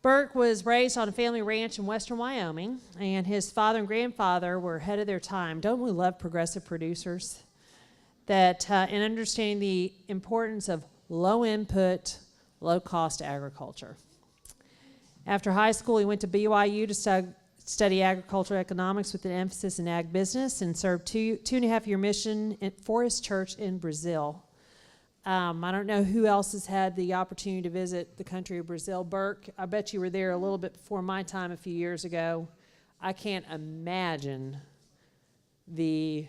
Burke was raised on a family ranch in western Wyoming, and his father and grandfather were ahead of their time. Don't we love progressive producers? That in understanding the importance of low input, low cost agriculture. After high school, he went to BYU to study agricultural economics with an emphasis in ag business, and served two and a half year mission for his church in Brazil. I don't know who else has had the opportunity to visit the country of Brazil. Burke, I bet you were there a little bit before my time a few years ago. I can't imagine the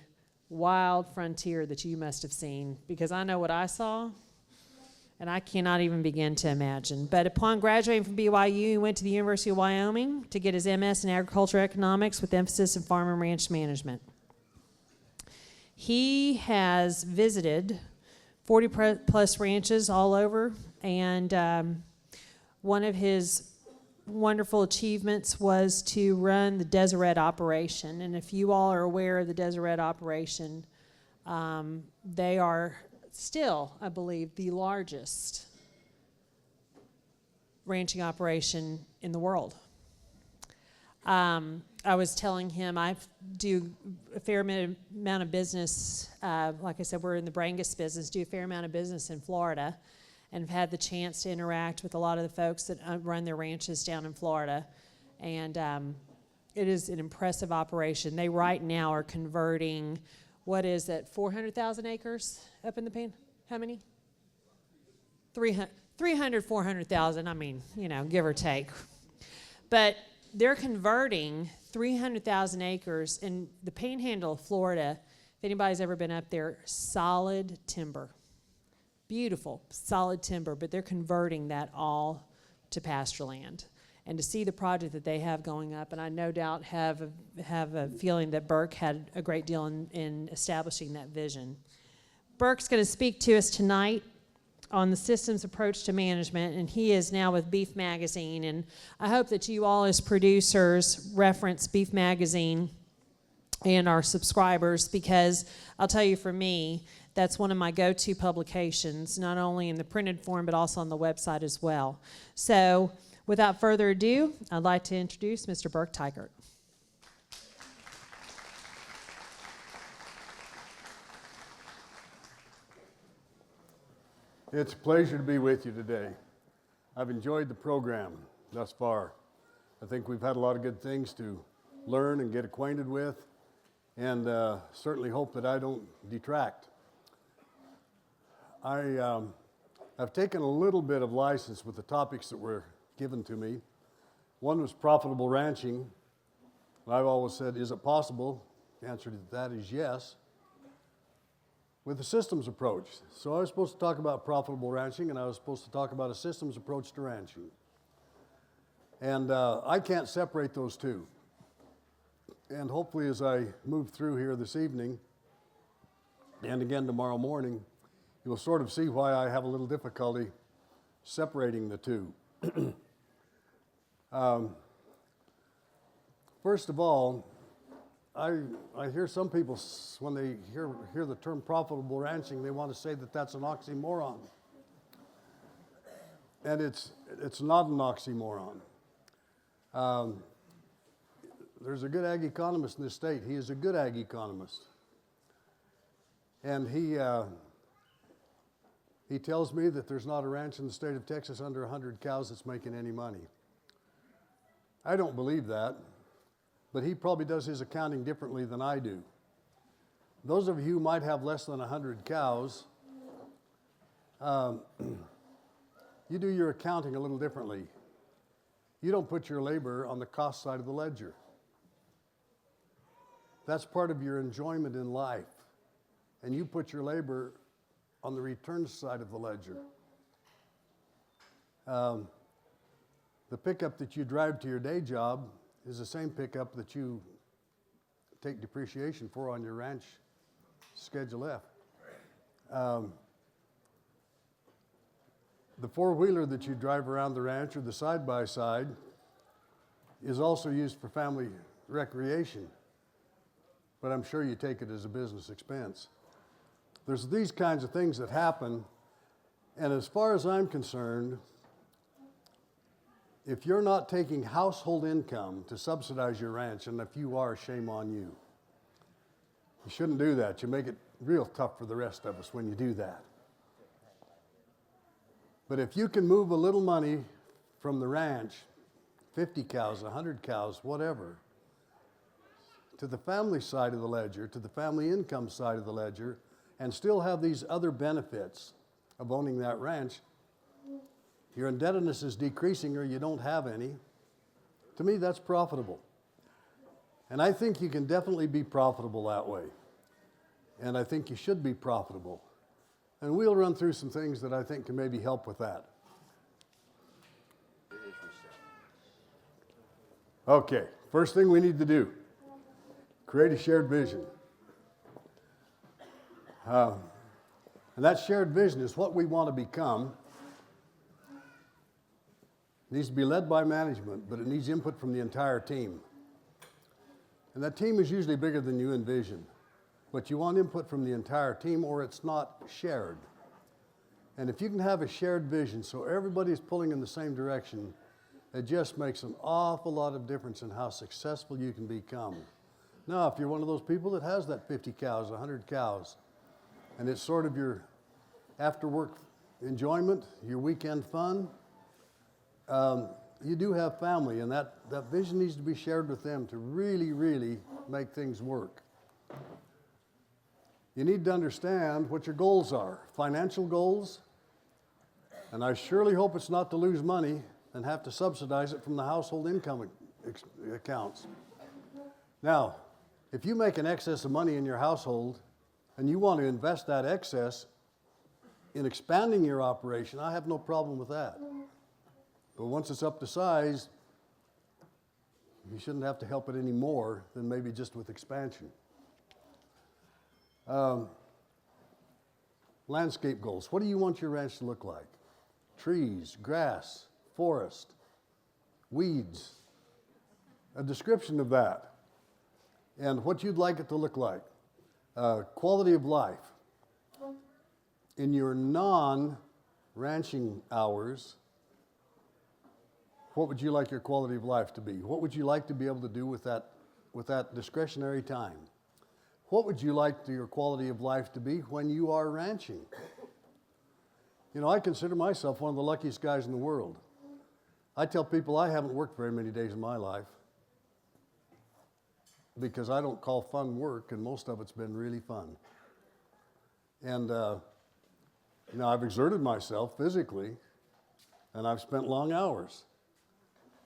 wild frontier that you must have seen, because I know what I saw, and I cannot even begin to imagine. But upon graduating from BYU, he went to the University of Wyoming to get his MS in agricultural economics with emphasis in farm and ranch management. He has visited 40 plus ranches all over, and one of his wonderful achievements was to run the Deseret operation. And if you all are aware of the Deseret operation, they are still, I believe, the largest ranching operation in the world. I was telling him I do a fair amount of business, like I said, we're in the Brangus business, do a fair amount of business in Florida, and have had the chance to interact with a lot of the folks that run their ranches down in Florida. And it is an impressive operation. They right now are converting, what is it, 400,000 acres up in the pan? How many? 300, 400,000, I mean, you know, give or take. But they're converting 300,000 acres in the panhandle of Florida. If anybody's ever been up there, solid timber. Beautiful, solid timber, but they're converting that all to pasture land. And to see the project that they have going up, and I no doubt have a feeling that Burke had a great deal in establishing that vision. Burke's going to speak to us tonight on the systems approach to management, and he is now with Beef Magazine. And I hope that you all as producers reference Beef Magazine and our subscribers, because I'll tell you, for me, that's one of my go-to publications, not only in the printed form, but also on the website as well. So without further ado, I'd like to introduce Mr. Burke Teichert. It's a pleasure to be with you today. I've enjoyed the program thus far. I think we've had a lot of good things to learn and get acquainted with, and certainly hope that I don't detract. I've taken a little bit of license with the topics that were given to me. One was profitable ranching. I've always said, is it possible? The answer to that is yes. With a systems approach. So I was supposed to talk about profitable ranching, and I was supposed to talk about a systems approach to ranching. And I can't separate those two. And hopefully as I move through here this evening, and again tomorrow morning, you'll sort of see why I have a little difficulty separating the two. First of all, I hear some people, when they hear the term profitable ranching, they want to say that that's an oxymoron. And it's not an oxymoron. There's a good ag economist in this state. He is a good ag economist. And he tells me that there's not a ranch in the state of Texas under 100 cows that's making any money. I don't believe that. But he probably does his accounting differently than I do. Those of you who might have less than 100 cows, you do your accounting a little differently. You don't put your labor on the cost side of the ledger. That's part of your enjoyment in life. And you put your labor on the return side of the ledger. The pickup that you drive to your day job is the same pickup that you take depreciation for on your ranch Schedule F. The four-wheeler that you drive around the ranch, or the side-by-side, is also used for family recreation, but I'm sure you take it as a business expense. There's these kinds of things that happen, and as far as I'm concerned, if you're not taking household income to subsidize your ranch, and if you are, shame on you. You shouldn't do that. You make it real tough for the rest of us when you do that. But if you can move a little money from the ranch, 50 cows, 100 cows, whatever, to the family side of the ledger, to the family income side of the ledger, and still have these other benefits of owning that ranch, your indebtedness is decreasing or you don't have any. To me, that's profitable. And I think you can definitely be profitable that way. And I think you should be profitable. And we'll run through some things that I think can maybe help with that. Okay, first thing we need to do, create a shared vision. And that shared vision is what we want to become. It needs to be led by management, but it needs input from the entire team. And that team is usually bigger than you envision. But you want input from the entire team or it's not shared. And if you can have a shared vision so everybody's pulling in the same direction, it just makes an awful lot of difference in how successful you can become. Now, if you're one of those people that has that 50 cows, 100 cows, and it's sort of your after-work enjoyment, your weekend fun, you do have family, and that vision needs to be shared with them to really, really make things work. You need to understand what your goals are, financial goals, and I surely hope it's not to lose money and have to subsidize it from the household income accounts. Now, if you make an excess of money in your household and you want to invest that excess in expanding your operation, I have no problem with that. But once it's up to size, you shouldn't have to help it any more than maybe just with expansion. Landscape goals. What do you want your ranch to look like? Trees, grass, forest, weeds. A description of that and what you'd like it to look like. Quality of life. In your non-ranching hours, what would you like your quality of life to be? What would you like to be able to do with that discretionary time? What would you like your quality of life to be when you are ranching? You know, I consider myself one of the luckiest guys in the world. I tell people I haven't worked very many days in my life because I don't call fun work, and most of it's been really fun. And, you know, I've exerted myself physically, and I've spent long hours.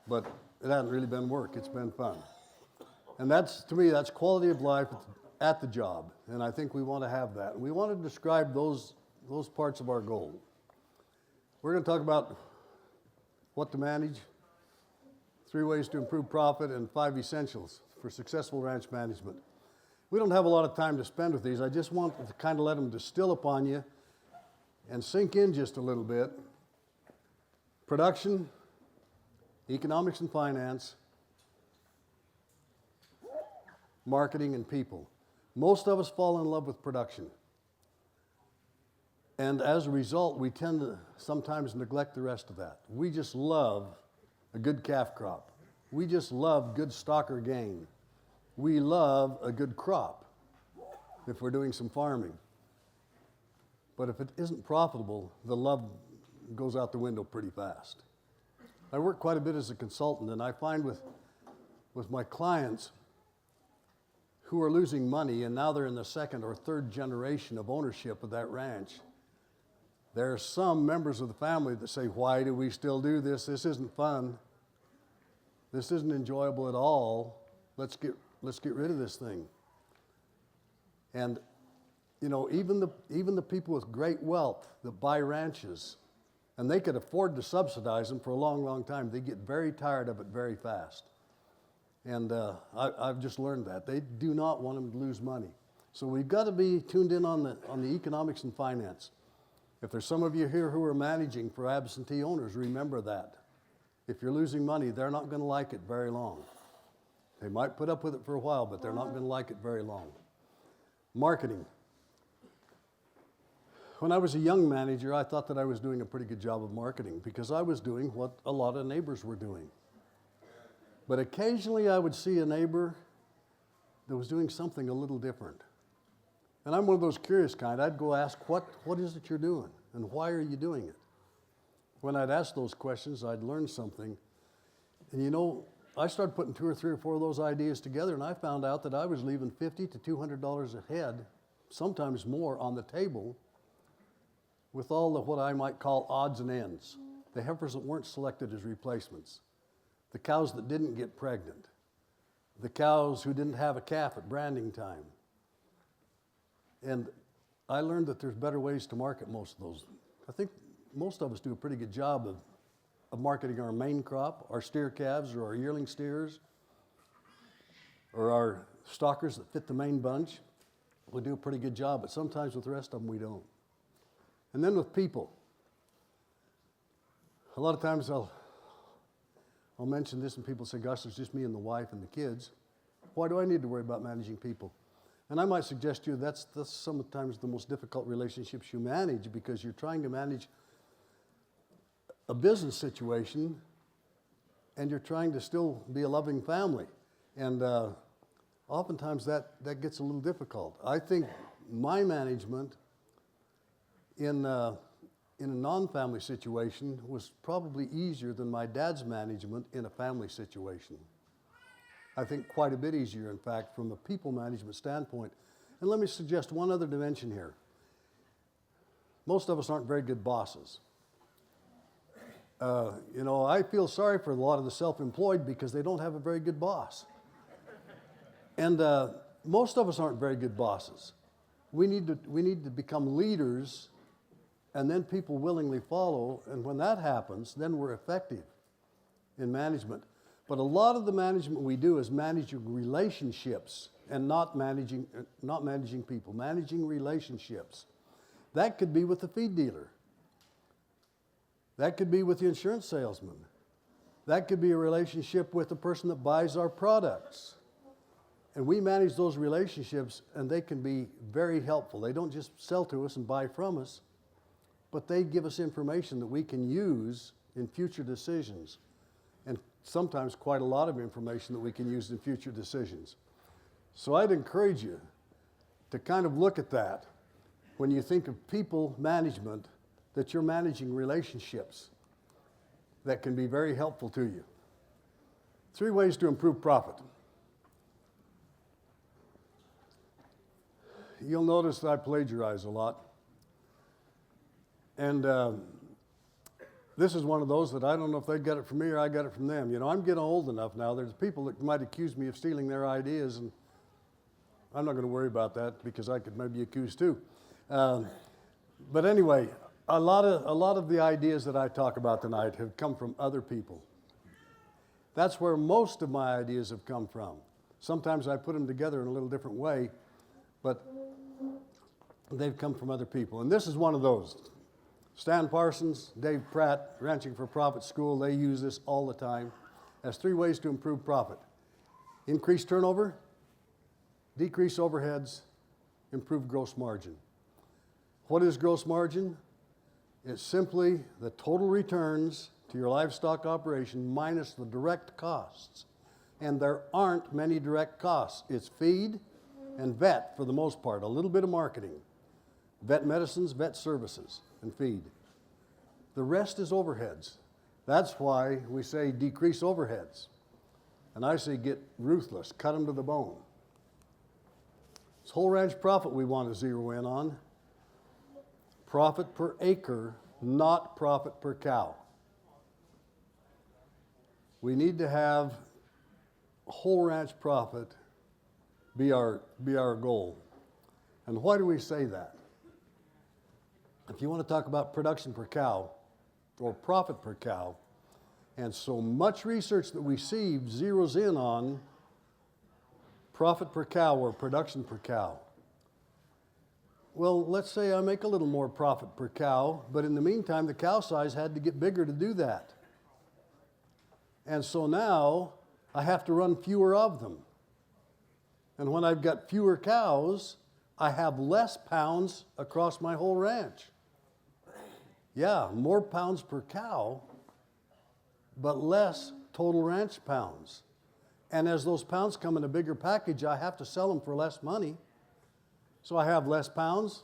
But it hasn't really been work, it's been fun. And that's, to me, that's quality of life at the job. And I think we want to have that. And we want to describe those parts of our goal. We're going to talk about what to manage, 3 ways to improve profit, and 5 essentials for successful ranch management. We don't have a lot of time to spend with these. I just want to kind of let them distill upon you and sink in just a little bit. Production, economics and finance, marketing, and people. Most of us fall in love with production. And as a result, we tend to sometimes neglect the rest of that. We just love a good calf crop. We just love good stock or gain. We love a good crop if we're doing some farming. But if it isn't profitable, the love goes out the window pretty fast. I work quite a bit as a consultant, and I find with my clients who are losing money, and now they're in the 2nd or 3rd generation of ownership of that ranch, there are some members of the family that say, why do we still do this? This isn't fun. This isn't enjoyable at all. Let's get rid of this thing. And, you know, even the people with great wealth that buy ranches, and they could afford to subsidize them for a long, long time, they get very tired of it very fast. And I've just learned that. They do not want them to lose money. So we've got to be tuned in on the economics and finance. If there's some of you here who are managing for absentee owners, remember that. If you're losing money, they're not going to like it very long. They might put up with it for a while, but they're not going to like it very long. Marketing. When I was a young manager, I thought that I was doing a pretty good job of marketing because I was doing what a lot of neighbors were doing. But occasionally I would see a neighbor that was doing something a little different. And I'm one of those curious kind. I'd go ask, what is it you're doing? And why are you doing it? When I'd ask those questions, I'd learn something. And you know, I started putting 2 or 3 or 4 of those ideas together, and I found out that I was leaving $50 to $200 a head, sometimes more, on the table with all the what I might call odds and ends. The heifers that weren't selected as replacements, the cows that didn't get pregnant, the cows who didn't have a calf at branding time. And I learned that there's better ways to market most of those. I think most of us do a pretty good job of marketing our main crop, our steer calves or our yearling steers, or our stockers that fit the main bunch. We do a pretty good job, but sometimes with the rest of them we don't. And then with people. A lot of times I'll mention this and people say, gosh, it's just me and the wife and the kids. Why do I need to worry about managing people? And I might suggest to you that's sometimes the most difficult relationships you manage because you're trying to manage a business situation and you're trying to still be a loving family. And oftentimes that gets a little difficult. I think my management in a non-family situation was probably easier than my dad's management in a family situation. I think quite a bit easier, in fact, from a people management standpoint. And let me suggest one other dimension here. Most of us aren't very good bosses. You know, I feel sorry for a lot of the self-employed because they don't have a very good boss. And most of us aren't very good bosses. We need to become leaders, and then people willingly follow. And when that happens, then we're effective in management. But a lot of the management we do is managing relationships and not managing people, managing relationships. That could be with the feed dealer. That could be with the insurance salesman. That could be a relationship with the person that buys our products. And we manage those relationships, and they can be very helpful. They don't just sell to us and buy from us, but they give us information that we can use in future decisions. And sometimes quite a lot of information that we can use in future decisions. So I'd encourage you to kind of look at that when you think of people management, that you're managing relationships that can be very helpful to you. 3 ways to improve profit. You'll notice that I plagiarize a lot. And this is one of those that I don't know if they get it from me or I get it from them. You know, I'm getting old enough now. There's people that might accuse me of stealing their ideas, and I'm not going to worry about that because I could maybe accuse too. But anyway, a lot of the ideas that I talk about tonight have come from other people. That's where most of my ideas have come from. Sometimes I put them together in a little different way, but they've come from other people. And this is one of those. Stan Parsons, Dave Pratt, Ranching for Profit School, they use this all the time as 3 ways to improve profit. Increase turnover, decrease overheads, improve gross margin. What is gross margin? It's simply the total returns to your livestock operation minus the direct costs. And there aren't many direct costs. It's feed and vet for the most part, a little bit of marketing. Vet medicines, vet services, and feed. The rest is overheads. That's why we say decrease overheads. And I say get ruthless, cut them to the bone. It's whole ranch profit we want to zero in on. Profit per acre, not profit per cow. We need to have whole ranch profit be our goal. And why do we say that? If you want to talk about production per cow or profit per cow, and so much research that we see zeroes in on profit per cow or production per cow. Well, let's say I make a little more profit per cow, but in the meantime, the cow size had to get bigger to do that. And so now I have to run fewer of them. And when I've got fewer cows, I have less pounds across my whole ranch. Yeah, more pounds per cow, but less total ranch pounds. And as those pounds come in a bigger package, I have to sell them for less money. So I have less pounds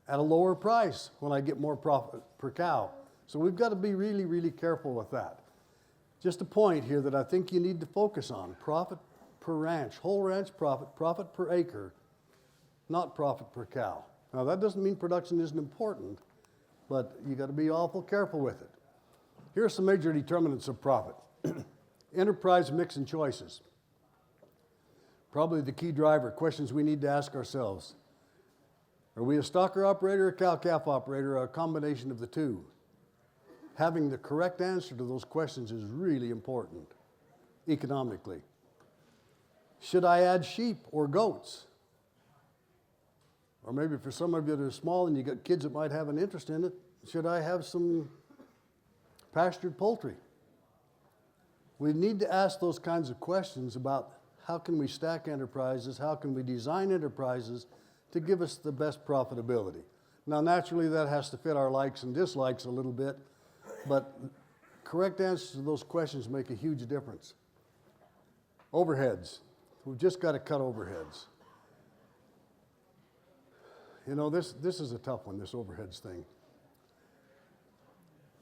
at a lower price when I get more profit per cow. So we've got to be really, really careful with that. Just a point here that I think you need to focus on. Profit per ranch, whole ranch profit, profit per acre, not profit per cow. Now that doesn't mean production isn't important, but you got to be awful careful with it. Here are some major determinants of profit. Enterprise mix and choices. Probably the key driver, questions we need to ask ourselves. Are we a stocker operator, a cow-calf operator, or a combination of the two? Having the correct answer to those questions is really important economically. Should I add sheep or goats? Or maybe for some of you that are small and you got kids that might have an interest in it, should I have some pastured poultry? We need to ask those kinds of questions about how can we stack enterprises, how can we design enterprises to give us the best profitability. Now naturally that has to fit our likes and dislikes a little bit, but correct answers to those questions make a huge difference. Overheads. We've just got to cut overheads. You know, this is a tough one, this overheads thing.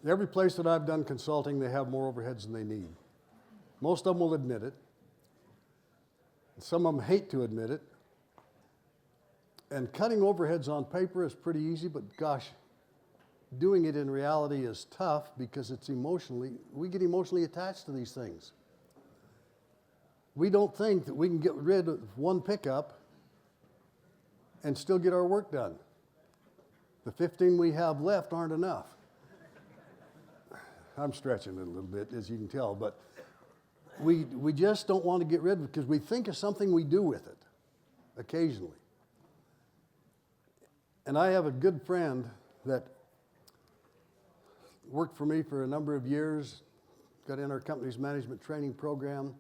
Every place that I've done consulting, they have more overheads than they need. Most of them will admit it. Some of them hate to admit it. And cutting overheads on paper is pretty easy, but gosh, doing it in reality is tough because we get emotionally attached to these things. We don't think that we can get rid of one pickup and still get our work done. The 15 we have left aren't enough. I'm stretching it a little bit, as you can tell, but we just don't want to get rid of it because we think of something we do with it occasionally. And I have a good friend that worked for me for a number of years, got in our company's management training program.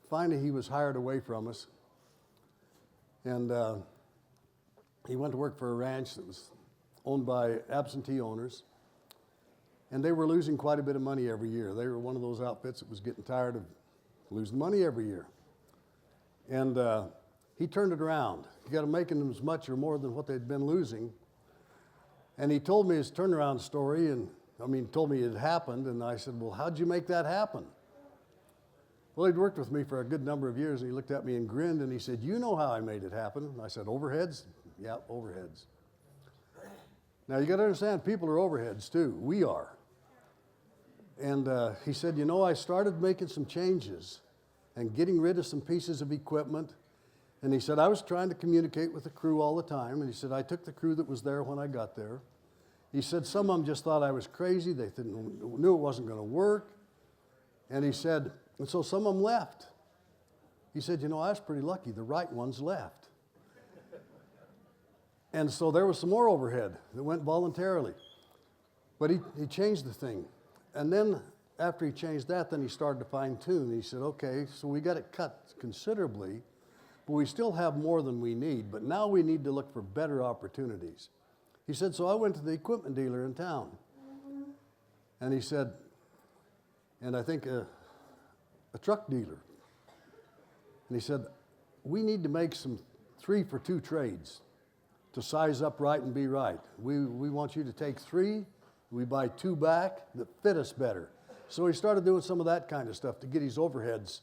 Finally, he was hired away from us, and he went to work for a ranch that was owned by absentee owners, and they were losing quite a bit of money every year. They were one of those outfits that was getting tired of losing money every year. And he turned it around. He got them making them as much or more than what they'd been losing. And he told me his turnaround story, and told me it had happened, and I said, well, how'd you make that happen? Well, he'd worked with me for a good number of years, and he looked at me and grinned, and he said, you know how I made it happen? And I said, overheads? Yeah, overheads. Now, you got to understand, people are overheads, too. We are. And he said, you know, I started making some changes and getting rid of some pieces of equipment. And he said, I was trying to communicate with the crew all the time. And he said, I took the crew that was there when I got there. He said, some of them just thought I was crazy. They knew it wasn't going to work. And he said, and so some of them left. He said, you know, I was pretty lucky. The right ones left. And so there was some more overhead that went voluntarily. But he changed the thing. And then after he changed that, then he started to fine tune. He said, okay, so we got it cut considerably, but we still have more than we need. But now we need to look for better opportunities. He said, so I went to the equipment dealer in town. And he said, and I think a truck dealer. And he said, we need to make some 3-for-2 trades to size up right and be right. We want you to take 3, we buy 2 back that fit us better. So he started doing some of that kind of stuff to get his overheads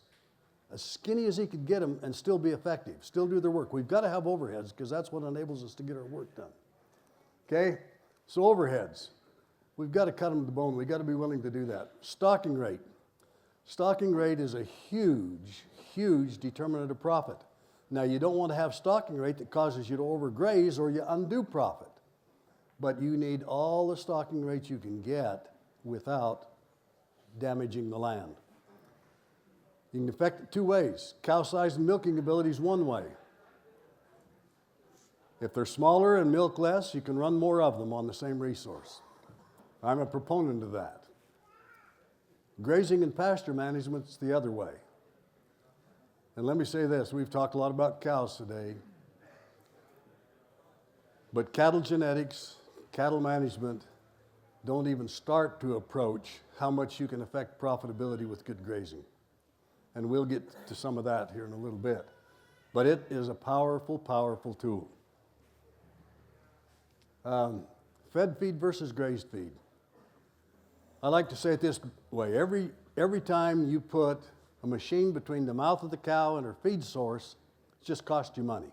as skinny as he could get them and still be effective, still do their work. We've got to have overheads because that's what enables us to get our work done. Okay? So overheads. We've got to cut them to the bone. We've got to be willing to do that. Stocking rate. Stocking rate is a huge, huge determinant of profit. Now, you don't want to have stocking rate that causes you to overgraze or you undo profit. But you need all the stocking rates you can get without damaging the land. You can affect it 2 ways. Cow size and milking ability is one way. If they're smaller and milk less, you can run more of them on the same resource. I'm a proponent of that. Grazing and pasture management is the other way. And let me say this, we've talked a lot about cows today, but cattle genetics, cattle management don't even start to approach how much you can affect profitability with good grazing. And we'll get to some of that here in a little bit. But it is a powerful, powerful tool. Fed feed versus grazed feed. I like to say it this way. Every time you put a machine between the mouth of the cow and her feed source, it just costs you money.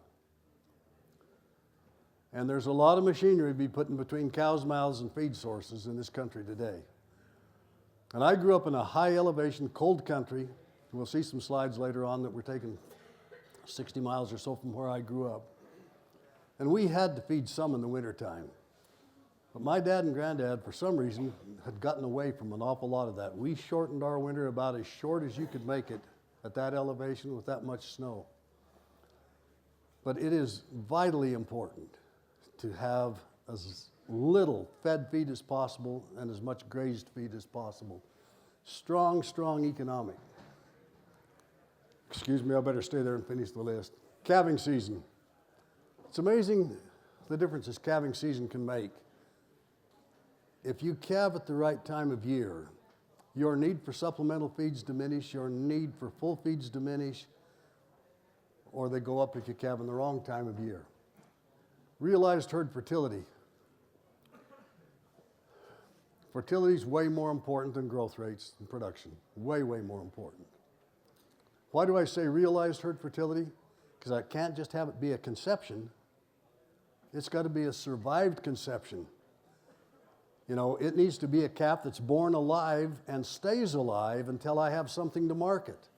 And there's a lot of machinery to be put in between cows' mouths and feed sources in this country today. And I grew up in a high elevation, cold country. We'll see some slides later on that we're taking 60 miles or so from where I grew up. And we had to feed some in the wintertime. But my dad and granddad, for some reason, had gotten away from an awful lot of that. We shortened our winter about as short as you could make it at that elevation with that much snow. But it is vitally important to have as little fed feed as possible and as much grazed feed as possible. Strong, strong economic. Excuse me, I better stay there and finish the list. Calving season. It's amazing the differences calving season can make. If you calve at the right time of year, your need for supplemental feeds diminish, your need for full feeds diminish, or they go up if you calve in the wrong time of year. Realized herd fertility. Fertility is way more important than growth rates and production. Way, way more important. Why do I say realized herd fertility? Because I can't just have it be a conception. It's got to be a survived conception. You know, it needs to be a calf that's born alive and stays alive until I have something to market.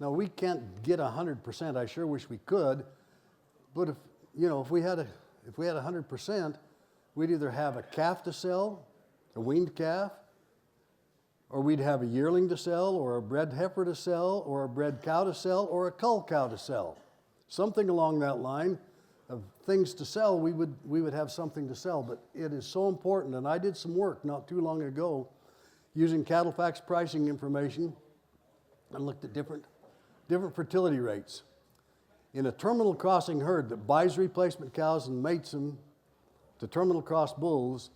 Now, we can't get 100%. I sure wish we could. But if we had 100%, we'd either have a calf to sell, a weaned calf, or we'd have a yearling to sell, or a bred heifer to sell, or a bred cow to sell, or a cull cow to sell. Something along that line of things to sell, we would have something to sell. But it is so important, and I did some work not too long ago using CattleFax pricing information and looked at different fertility rates. In a terminal crossing herd that buys replacement cows and mates them to terminal cross bulls,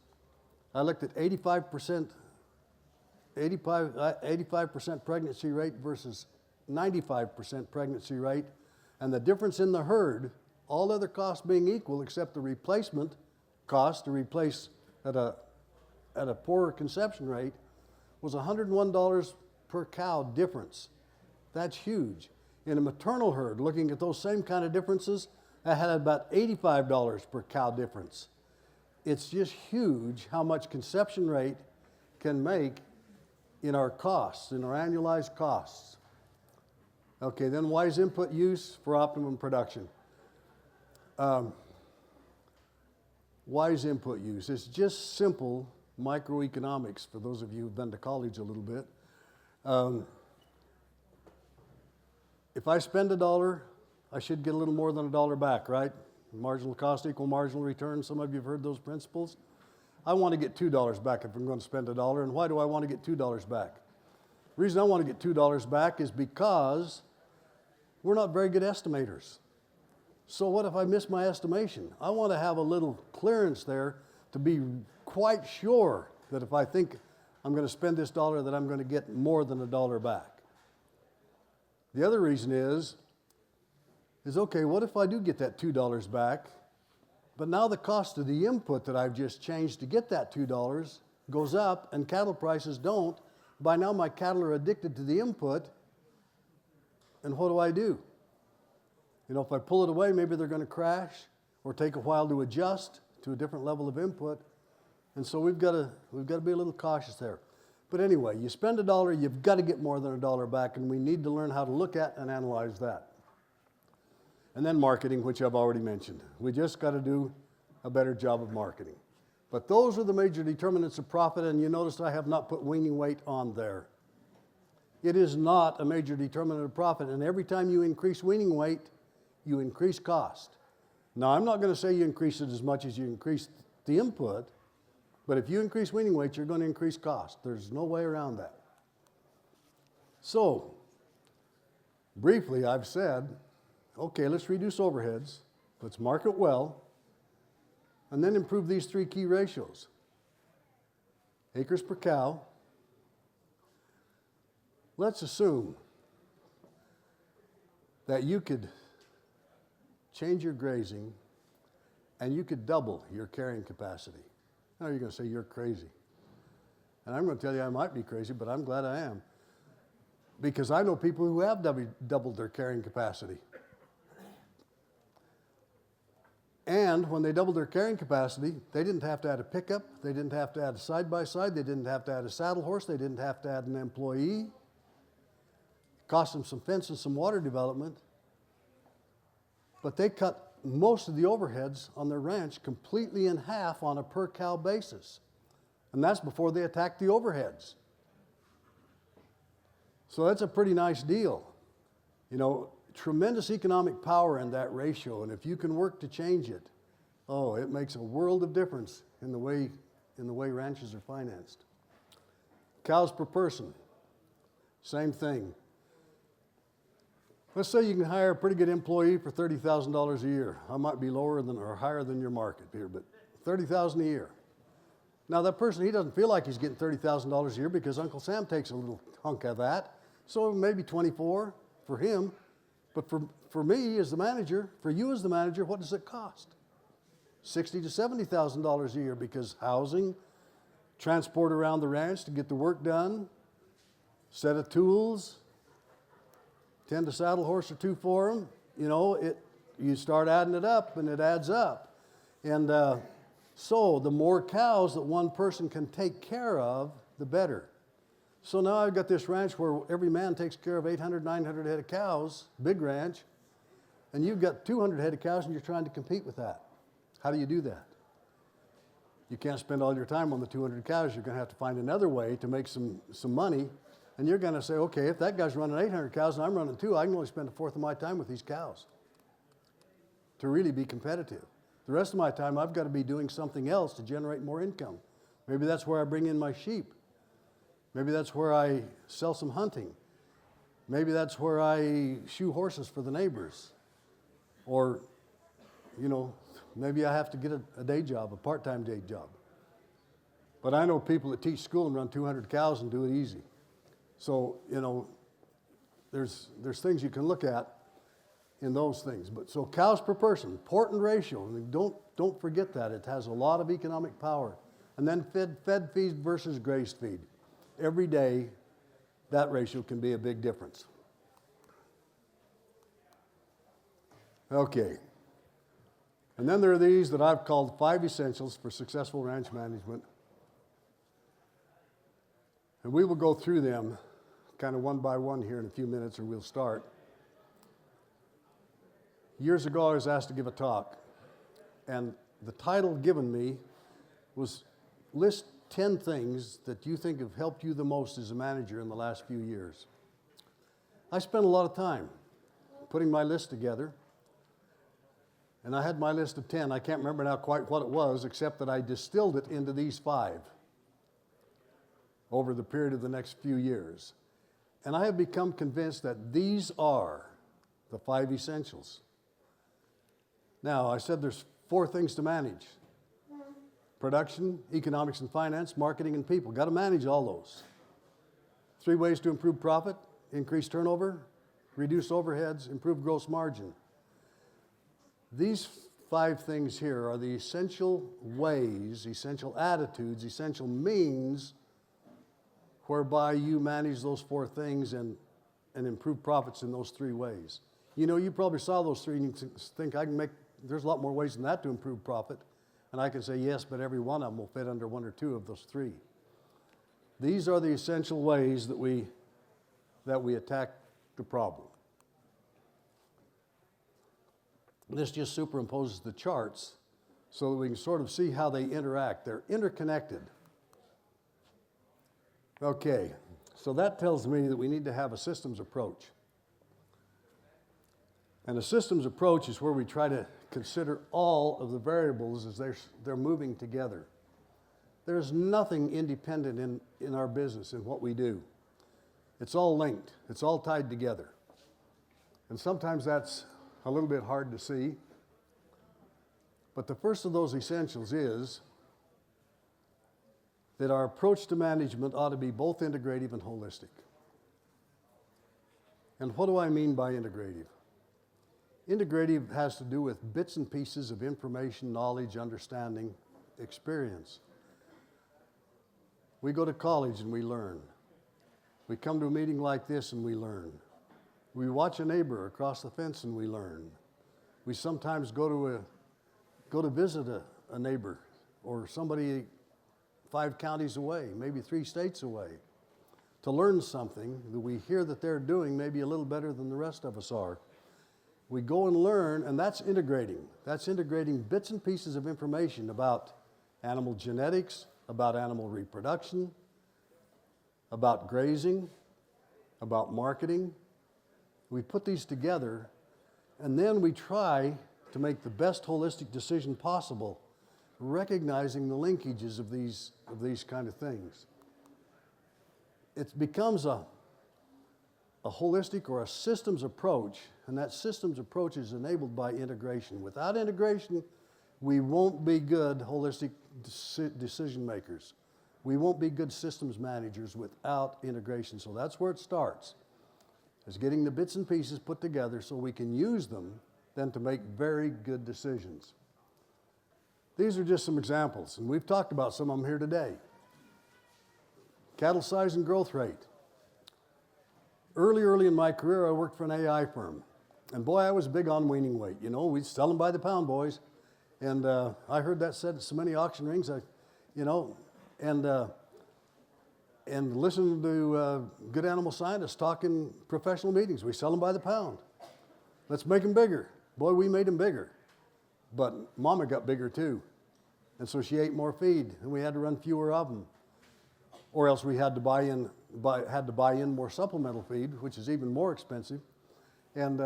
I looked at 85% pregnancy rate versus 95% pregnancy rate, and the difference in the herd, all other costs being equal except the replacement cost to replace at a poorer conception rate, was $101 per cow difference. That's huge. In a maternal herd, looking at those same kind of differences, I had about $85 per cow difference. It's just huge how much conception rate can make in our costs, in our annualized costs. Okay, then wise input use for optimum production. Wise input use. It's just simple microeconomics for those of you who've been to college a little bit. If I spend $1, I should get a little more than $1 back, right? Marginal cost equal marginal return. Some of you have heard those principles. I want to get $2 back if I'm going to spend $1. And why do I want to get $2 back? The reason I want to get $2 back is because we're not very good estimators. So what if I miss my estimation? I want to have a little clearance there to be quite sure that if I think I'm going to spend this $1, that I'm going to get more than $1 back. The other reason is okay, what if I do get that $2 back, but now the cost of the input that I've just changed to get that $2 goes up and cattle prices don't. By now my cattle are addicted to the input, and what do? You know, if I pull it away, maybe they're going to crash or take a while to adjust to a different level of input. And so we've got to be a little cautious there. But anyway, you spend $1, you've got to get more than $1 back, and we need to learn how to look at and analyze that. And then marketing, which I've already mentioned. We just got to do a better job of marketing. But those are the major determinants of profit, and you notice I have not put weaning weight on there. It is not a major determinant of profit, and every time you increase weaning weight, you increase cost. Now, I'm not going to say you increase it as much as you increase the input, but if you increase weaning weight, you're going to increase cost. There's no way around that. So, Briefly, I've said, okay, let's reduce overheads, let's market well, and then improve these three key ratios. Acres per cow. Let's assume that you could change your grazing and you could double your carrying capacity. Now you're going to say you're crazy. And I'm going to tell you I might be crazy, but I'm glad I am. Because I know people who have doubled their carrying capacity. And when they doubled their carrying capacity, they didn't have to add a pickup, they didn't have to add a side-by-side, they didn't have to add a saddle horse, they didn't have to add an employee. Cost them some fence and some water development. But they cut most of the overheads on their ranch completely in half on a per cow basis. And that's before they attacked the overheads. So that's a pretty nice deal. You know, tremendous economic power in that ratio, and if you can work to change it, oh, it makes a world of difference in the way ranches are financed. Cows per person, same thing. Let's say you can hire a pretty good employee for $30,000 a year. I might be lower than or higher than your market here, but $30,000 a year. Now that person, he doesn't feel like he's getting $30,000 a year because Uncle Sam takes a little hunk of that. So maybe 24 for him. But for me as the manager, for you as the manager, what does it cost? $60,000 to $70,000 a year because housing, transport around the ranch to get the work done, set of tools, tend a saddle horse or two for them. You know, you start adding it up and it adds up. And so the more cows that one person can take care of, the better. So now I've got this ranch where every man takes care of 800, 900 head of cows, big ranch, and you've got 200 head of cows and you're trying to compete with that. How do you do that? You can't spend all your time on the 200 cows. You're going to have to find another way to make some money. And you're going to say, okay, if that guy's running 800 cows and I'm running 2, I can only spend a fourth of my time with these cows to really be competitive. The rest of my time, I've got to be doing something else to generate more income. Maybe that's where I bring in my sheep. Maybe that's where I sell some hunting. Maybe that's where I shoe horses for the neighbors. Or, you know, maybe I have to get a day job, a part-time day job. But I know people that teach school and run 200 cows and do it easy. So, you know, there's things you can look at in those things. But so cows per person, important ratio. And don't forget that. It has a lot of economic power. And then fed feed versus grazed feed. Every day, that ratio can be a big difference. Okay. And then there are these that I've called 5 essentials for successful ranch management. And we will go through them kind of one by one here in a few minutes, or we'll start. Years ago, I was asked to give a talk, and the title given me was List 10 things that you think have helped you the most as a manager in the last few years. I spent a lot of time putting my list together, and I had my list of 10. I can't remember now quite what it was, except that I distilled it into these 5 over the period of the next few years. And I have become convinced that these are the 5 essentials. Now, I said there's 4 things to manage. Production, economics and finance, marketing and people. Got to manage all those. 3 ways to improve profit: increase turnover, reduce overheads, improve gross margin. These 5 things here are the essential ways, essential attitudes, essential means whereby you manage those 4 things and improve profits in those 3 ways. You know, you probably saw those 3 and you think there's a lot more ways than that to improve profit. And I can say yes, but every one of them will fit under 1 or 2 of those 3. These are the essential ways that we attack the problem. This just superimposes the charts so that we can sort of see how they interact. They're interconnected. Okay, so that tells me that we need to have a systems approach. And a systems approach is where we try to consider all of the variables as they're moving together. There's nothing independent in our business, in what we do. It's all linked. It's all tied together. And sometimes that's a little bit hard to see. But the first of those essentials is that our approach to management ought to be both integrative and holistic. And what do I mean by integrative? Integrative has to do with bits and pieces of information, knowledge, understanding, experience. We go to college and we learn. We come to a meeting like this and we learn. We watch a neighbor across the fence and we learn. We sometimes go to visit a neighbor or somebody 5 counties away, maybe 3 states away, to learn something that we hear that they're doing maybe a little better than the rest of us are. We go and learn, and that's integrating. That's integrating bits and pieces of information about animal genetics, about animal reproduction, about grazing, about marketing. We put these together, and then we try to make the best holistic decision possible, recognizing the linkages of these kind of things. It becomes a holistic or a systems approach, and that systems approach is enabled by integration. Without integration, we won't be good holistic decision makers. We won't be good systems managers without integration. So that's where it starts, is getting the bits and pieces put together so we can use them then to make very good decisions. These are just some examples, and we've talked about some of them here today. Cattle size and growth rate. Early in my career, I worked for an AI firm. And boy, I was big on weaning weight. You know, we'd sell them by the pound, boys. And I heard that said at so many auction rings, and listening to good animal scientists talk in professional meetings. We sell them by the pound. Let's make them bigger. Boy, we made them bigger. But Mama got bigger too. And so she ate more feed, and we had to run fewer of them. Or else we had to buy in more supplemental feed, which is even more expensive. And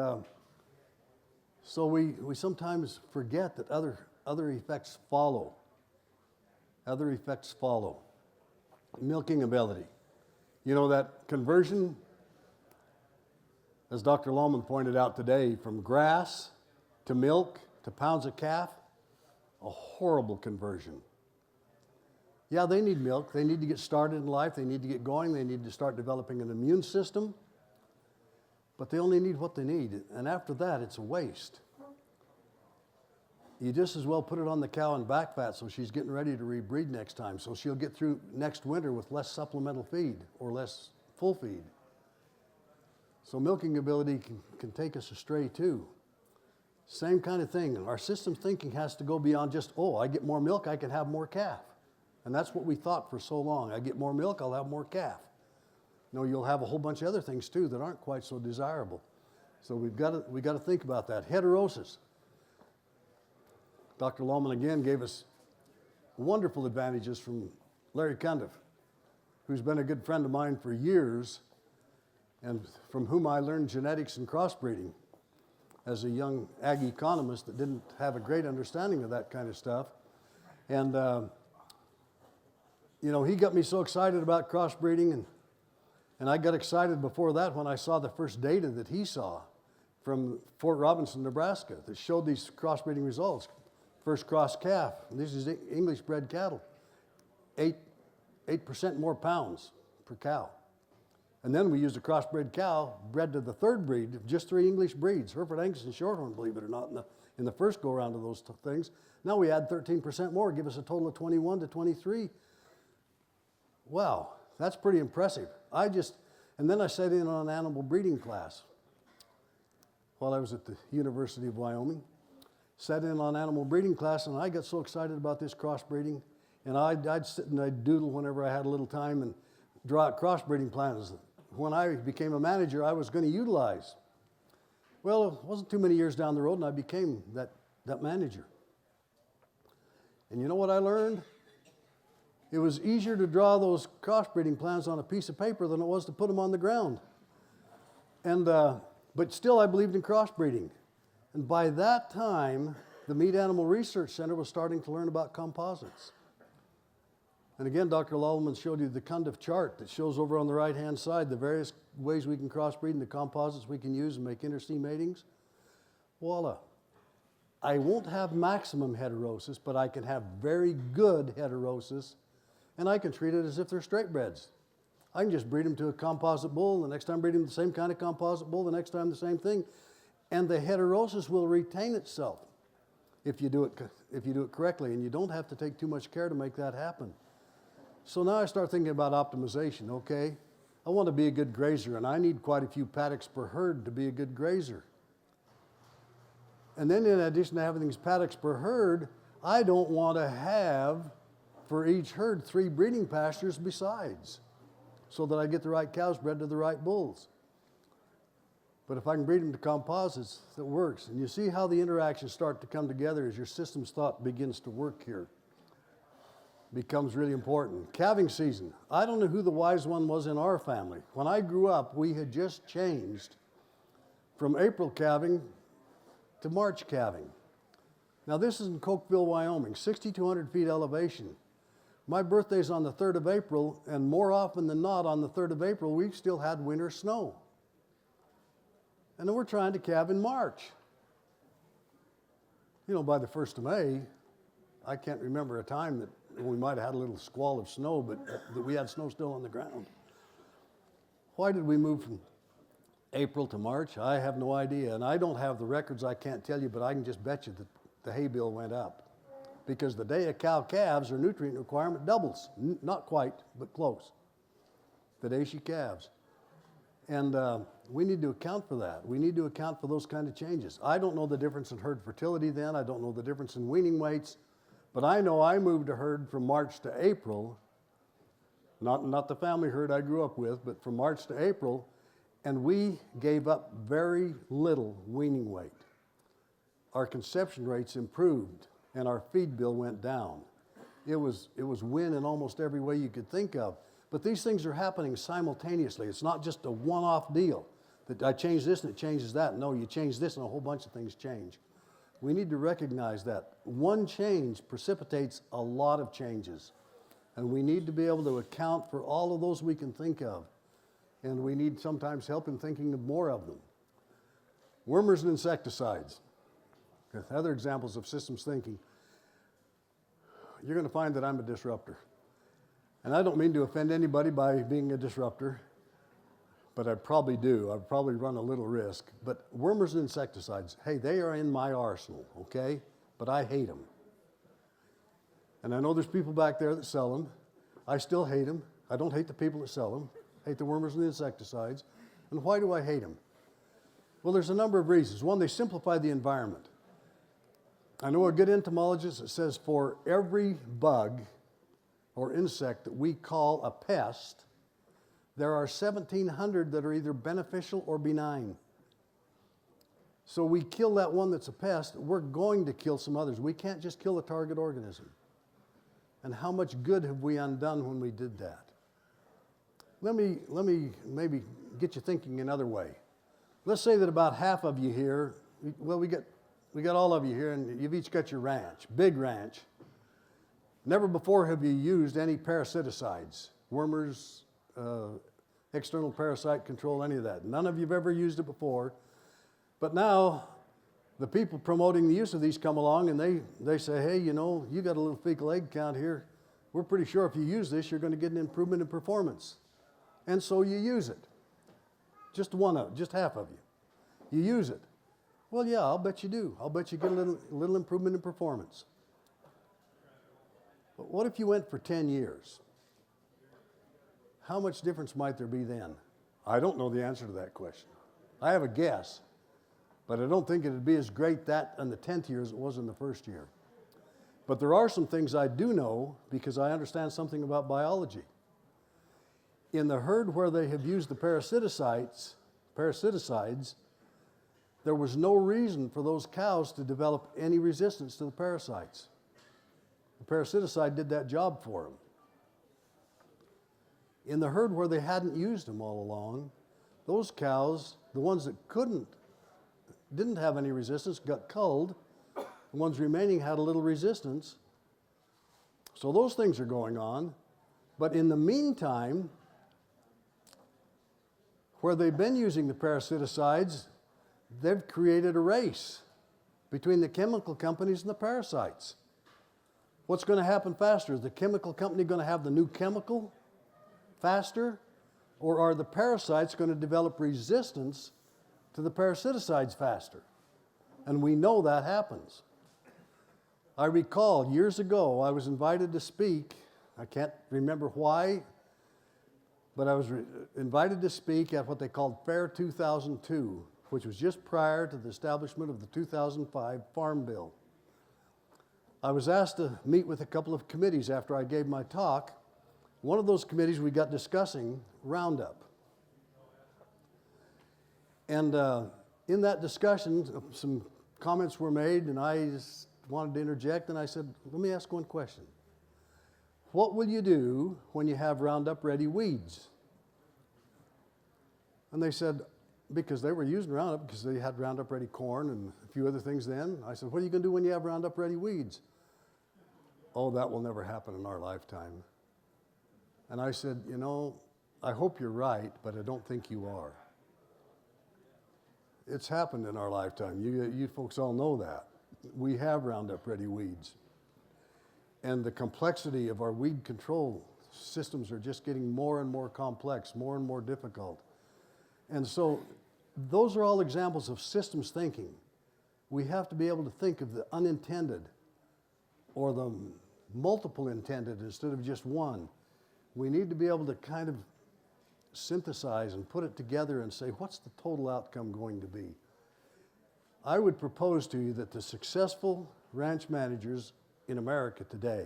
so we sometimes forget that other effects follow. Other effects follow. Milking ability. You know, that conversion, as Dr. Lohman pointed out today, from grass to milk to pounds of calf, a horrible conversion. Yeah, they need milk. They need to get started in life. They need to get going. They need to start developing an immune system. But they only need what they need. And after that, it's a waste. You just as well put it on the cow and back fat so she's getting ready to rebreed next time. So she'll get through next winter with less supplemental feed or less full feed. So milking ability can take us astray too. Same kind of thing. Our systems thinking has to go beyond just, oh, I get more milk, I can have more calf. And that's what we thought for so long. I get more milk, I'll have more calf. No, you'll have a whole bunch of other things too that aren't quite so desirable. So we've got to think about that. Heterosis. Dr. Lohman again gave us wonderful advantages from Larry Cundiff, who's been a good friend of mine for years and from whom I learned genetics and crossbreeding as a young ag economist that didn't have a great understanding of that kind of stuff. And he got me so excited about crossbreeding, and I got excited before that when I saw the first data that he saw from Fort Robinson, Nebraska, that showed these crossbreeding results. First cross calf, and this is English bred cattle, 8% more pounds per cow. And then we used a crossbred cow bred to the third breed of just 3 English breeds, Hereford, Angus, and Shorthorn, believe it or not, in the first go-around of those things. Now we add 13% more, give us a total of 21 to 23. Wow, that's pretty impressive. And then I sat in on an animal breeding class while I was at the University of Wyoming. Sat in on animal breeding class, and I got so excited about this crossbreeding, and I'd sit and I'd doodle whenever I had a little time and draw out crossbreeding plans. When I became a manager, I was going to utilize. Well, it wasn't too many years down the road, and I became that manager. And you know what I learned? It was easier to draw those crossbreeding plans on a piece of paper than it was to put them on the ground. And but still, I believed in crossbreeding. And by that time, the Meat Animal Research Center was starting to learn about composites. And again, Dr. Lallman showed you the conduct chart that shows over on the right-hand side the various ways we can crossbreed and the composites we can use and make interseam matings. Voila. I won't have maximum heterosis, but I can have very good heterosis, and I can treat it as if they're straight breds. I can just breed them to a composite bull, the next time breed them the same kind of composite bull, the next time the same thing, and the heterosis will retain itself if you do it correctly, and you don't have to take too much care to make that happen. So now I start thinking about optimization, okay? I want to be a good grazer, and I need quite a few paddocks per herd to be a good grazer. And then in addition to having these paddocks per herd, I don't want to have, for each herd, 3 breeding pastures besides, so that I get the right cows bred to the right bulls. But if I can breed them to composites, that works. And you see how the interactions start to come together as your systems thought begins to work here. Becomes really important. Calving season. I don't know who the wise one was in our family. When I grew up, we had just changed from April calving to March calving. Now this is in Cokeville, Wyoming, 6,200 feet elevation. My birthday's on the 3rd of April, and more often than not on the 3rd of April, we've still had winter snow. And then we're trying to calve in March. You know, by the 1st of May, I can't remember a time that we might have had a little squall of snow, but that we had snow still on the ground. Why did we move from April to March? I have no idea, and I don't have the records, I can't tell you, but I can just bet you that the hay bill went up. Because the day a cow calves, her nutrient requirement doubles. Not quite, but close. The day she calves. And we need to account for that. We need to account for those kind of changes. I don't know the difference in herd fertility then. I don't know the difference in weaning weights. But I know I moved a herd from March to April, not the family herd I grew up with, but from March to April, and we gave up very little weaning weight. Our conception rates improved, and our feed bill went down. It was win in almost every way you could think of. But these things are happening simultaneously. It's not just a one-off deal, that I change this and it changes that. No, you change this and a whole bunch of things change. We need to recognize that one change precipitates a lot of changes. And we need to be able to account for all of those we can think of. And we need sometimes help in thinking of more of them. Wormers and insecticides. Other examples of systems thinking. You're going to find that I'm a disruptor. And I don't mean to offend anybody by being a disruptor, but I probably do. I probably run a little risk. But wormers and insecticides, hey, they are in my arsenal, okay? But I hate them. And I know there's people back there that sell them. I still hate them. I don't hate the people that sell them. I hate the wormers and the insecticides. And why do I hate them? Well, there's a number of reasons. One, they simplify the environment. I know a good entomologist that says for every bug or insect that we call a pest, there are 1,700 that are either beneficial or benign. So we kill that one that's a pest, we're going to kill some others. We can't just kill a target organism. And how much good have we undone when we did that? Let me maybe get you thinking another way. Let's say that about half of you here, well, we got all of you here, and you've each got your ranch, big ranch. Never before have you used any parasiticides, wormers, external parasite control, any of that. None of you have ever used it before. But now, the people promoting the use of these come along, and they say, hey, you know, you got a little fecal egg count here. We're pretty sure if you use this, you're going to get an improvement in performance. And so you use it. Just half of you. You use it. Well, yeah, I'll bet you do. I'll bet you get a little improvement in performance. But what if you went for 10 years? How much difference might there be then? I don't know the answer to that question. I have a guess, but I don't think it would be as great that in the 10th year as it was in the first year. But there are some things I do know because I understand something about biology. In the herd where they have used the parasiticides, there was no reason for those cows to develop any resistance to the parasites. The parasiticide did that job for them. In the herd where they hadn't used them all along, those cows, the ones that didn't have any resistance, got culled. The ones remaining had a little resistance. So those things are going on. But in the meantime, where they've been using the parasiticides, they've created a race between the chemical companies and the parasites. What's going to happen faster? Is the chemical company going to have the new chemical faster? Or are the parasites going to develop resistance to the parasiticides faster? And we know that happens. I recall years ago, I was invited to speak. I can't remember why, but I was invited to speak at what they called Fair 2002, which was just prior to the establishment of the 2005 Farm Bill. I was asked to meet with a couple of committees after I gave my talk. One of those committees we got discussing Roundup. And in that discussion, some comments were made, and I just wanted to interject, and I said, let me ask one question. What will you do when you have Roundup Ready weeds? And they said, because they were using Roundup, because they had Roundup Ready corn and a few other things then. I said, what are you going to do when you have Roundup Ready weeds? Oh, that will never happen in our lifetime. And I said, you know, I hope you're right, but I don't think you are. It's happened in our lifetime. You folks all know that. We have Roundup Ready weeds. And the complexity of our weed control systems are just getting more and more complex, more and more difficult. And so those are all examples of systems thinking. We have to be able to think of the unintended or the multiple intended instead of just one. We need to be able to kind of synthesize and put it together and say, what's the total outcome going to be? I would propose to you that the successful ranch managers in America today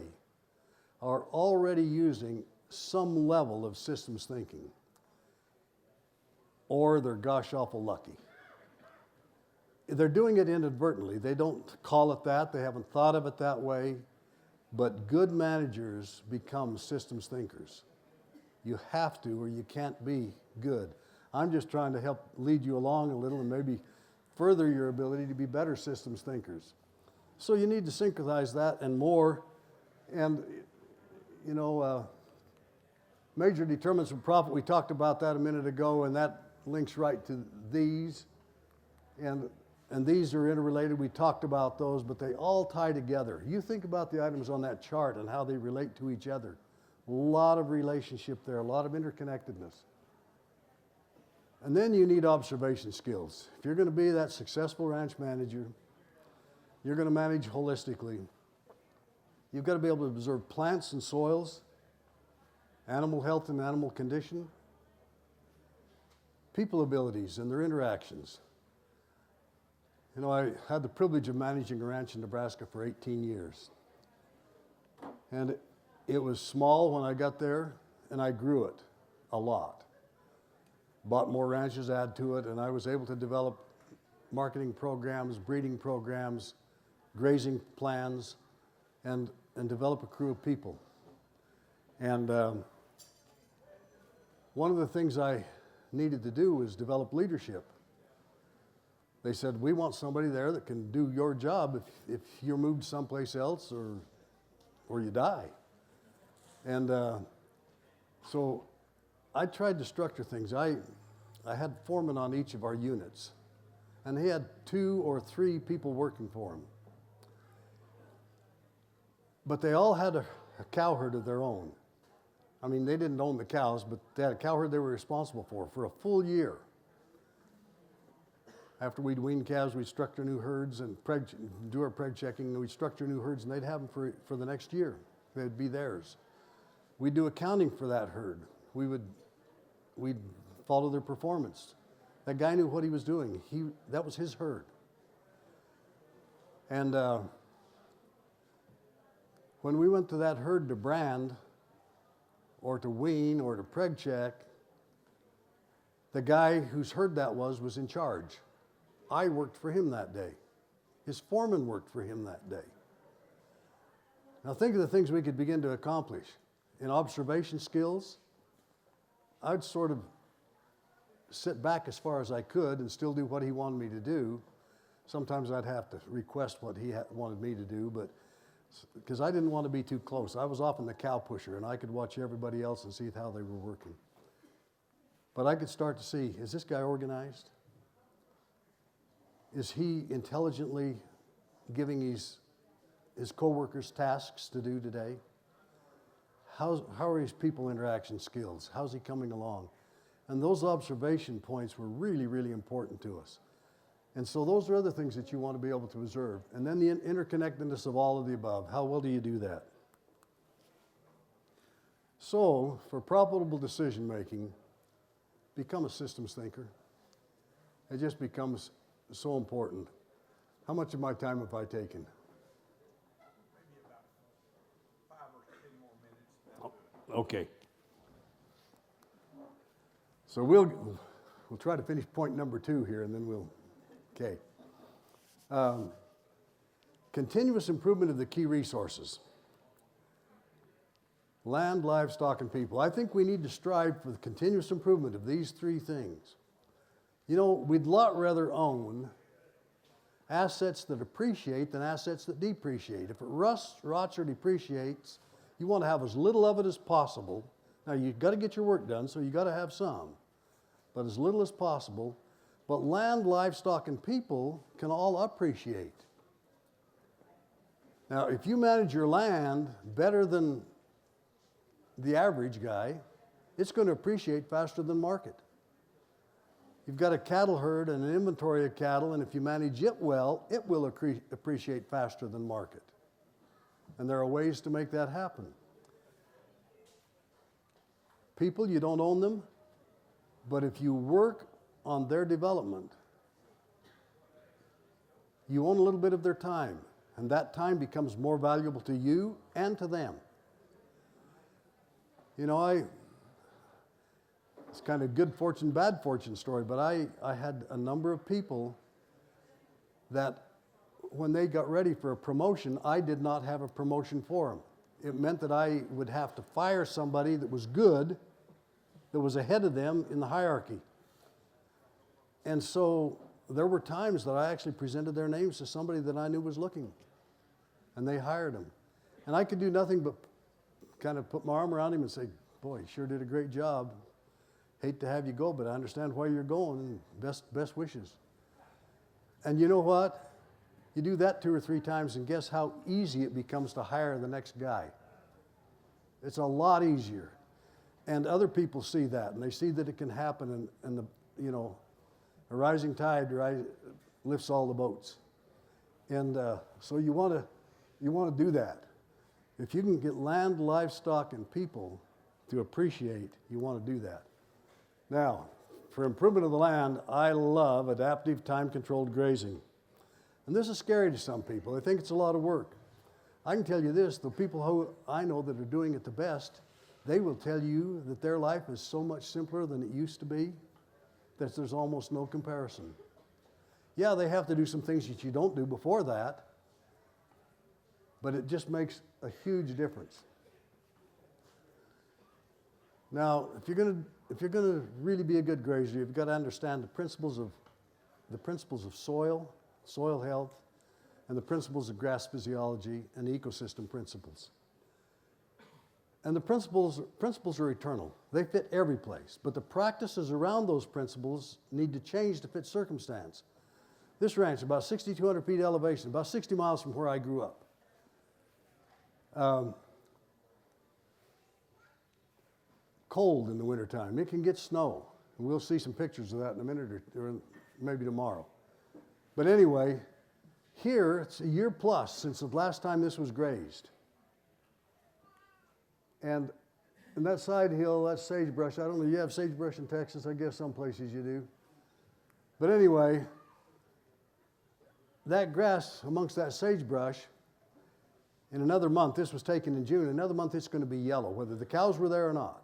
are already using some level of systems thinking, or they're gosh awful lucky. They're doing it inadvertently. They don't call it that. They haven't thought of it that way. But good managers become systems thinkers. You have to, or you can't be good. I'm just trying to help lead you along a little and maybe further your ability to be better systems thinkers. So you need to synchronize that and more. And, you know, major determinants of profit, we talked about that a minute ago, and that links right to these. And these are interrelated. We talked about those, but they all tie together. You think about the items on that chart and how they relate to each other. A lot of relationship there, a lot of interconnectedness. And then you need observation skills. If you're going to be that successful ranch manager, you're going to manage holistically. You've got to be able to observe plants and soils, animal health and animal condition, people abilities and their interactions. You know, I had the privilege of managing a ranch in Nebraska for 18 years. And it was small when I got there, and I grew it a lot. Bought more ranches, add to it, and I was able to develop marketing programs, breeding programs, grazing plans, and develop a crew of people. And one of the things I needed to do was develop leadership. They said, we want somebody there that can do your job if you're moved someplace else or you die. And so I tried to structure things. I had foremen on each of our units, and he had 2 or 3 people working for him. But they all had a cow herd of their own. I mean, they didn't own the cows, but they had a cow herd they were responsible for a full year. After we'd wean calves, we'd structure new herds and do our preg checking, and we'd structure new herds, and they'd have them for the next year. They'd be theirs. We'd do accounting for that herd. We'd follow their performance. That guy knew what he was doing. That was his herd. And when we went to that herd to brand, or to wean, or to preg check, the guy whose herd that was in charge. I worked for him that day. His foreman worked for him that day. Now think of the things we could begin to accomplish. In observation skills, I'd sort of sit back as far as I could and still do what he wanted me to do. Sometimes I'd have to request what he wanted me to do, but because I didn't want to be too close. I was often the cow pusher, and I could watch everybody else and see how they were working. But I could start to see, is this guy organized? Is he intelligently giving his coworkers tasks to do today? How are his people interaction skills? How's he coming along? And those observation points were really, really important to us. And so those are other things that you want to be able to observe. And then the interconnectedness of all of the above. How well do you do that? So, for profitable decision making, become a systems thinker. It just becomes so important. How much of my time have I taken? Maybe about 5 or 10 more minutes. Okay. So we'll try to finish point number 2 here, and then okay. Continuous improvement of the key resources. Land, livestock, and people. I think we need to strive for the continuous improvement of these 3 things. You know, we'd a lot rather own assets that appreciate than assets that depreciate. If it rots or depreciates, you want to have as little of it as possible. Now, you've got to get your work done, so you've got to have some, but as little as possible. But land, livestock, and people can all appreciate. Now, if you manage your land better than the average guy, it's going to appreciate faster than market. You've got a cattle herd and an inventory of cattle, and if you manage it well, it will appreciate faster than market. And there are ways to make that happen. People, you don't own them, but if you work on their development, you own a little bit of their time, and that time becomes more valuable to you and to them. You know, it's kind of good fortune, bad fortune story, but I had a number of people that when they got ready for a promotion, I did not have a promotion for them. It meant that I would have to fire somebody that was good, that was ahead of them in the hierarchy. And so there were times that I actually presented their names to somebody that I knew was looking, and they hired them. And I could do nothing but kind of put my arm around him and say, boy, you sure did a great job. Hate to have you go, but I understand why you're going, and best wishes. And you know what? You do that 2 or 3 times, and guess how easy it becomes to hire the next guy. It's a lot easier. And other people see that, and they see that it can happen, and the, you know, a rising tide lifts all the boats. And so you want to do that. If you can get land, livestock, and people to appreciate, you want to do that. Now, for improvement of the land, I love adaptive time-controlled grazing. And this is scary to some people. They think it's a lot of work. I can tell you this, the people who I know that are doing it the best, they will tell you that their life is so much simpler than it used to be that there's almost no comparison. Yeah, they have to do some things that you don't do before that, but it just makes a huge difference. Now, if you're going to really be a good grazer, you've got to understand the principles of soil health, and the principles of grass physiology and ecosystem principles. And the principles are eternal. They fit every place, but the practices around those principles need to change to fit circumstance. This ranch, about 6,200 feet elevation, about 60 miles from where I grew up. Cold in the wintertime. It can get snow. And we'll see some pictures of that in a minute or maybe tomorrow. But anyway, here it's a year plus since the last time this was grazed. And that side hill, that sagebrush, I don't know, you have sagebrush in Texas? I guess some places you do. But anyway, that grass amongst that sagebrush, in another month, this was taken in June, another month it's going to be yellow, whether the cows were there or not.